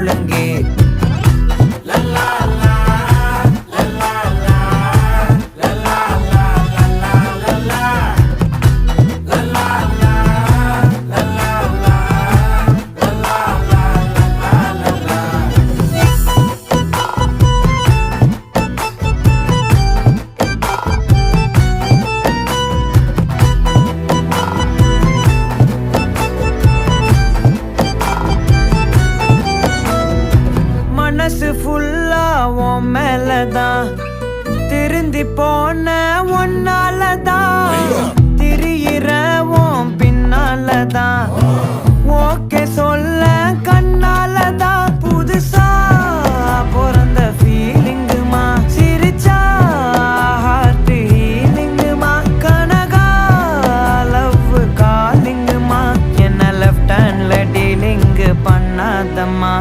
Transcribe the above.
முழங்கே. மனசு ஃபுல்லா உன் மேலதான், திருந்தி போன ஒன்னாலதான், திரியிற உன் பின்னாலதான், ஓகே சொல்ல கண்ணாலதான். புதுசா பிறந்த ஃபீலிங்குமா, சிரிச்சா ஹார்ட் ஹீலிங்குமா, கனகா லவ் காலிங்குமா, என்ன லெஃப்ட் ஹேண்ட்ல டீலிங் பண்ணாதம்மா.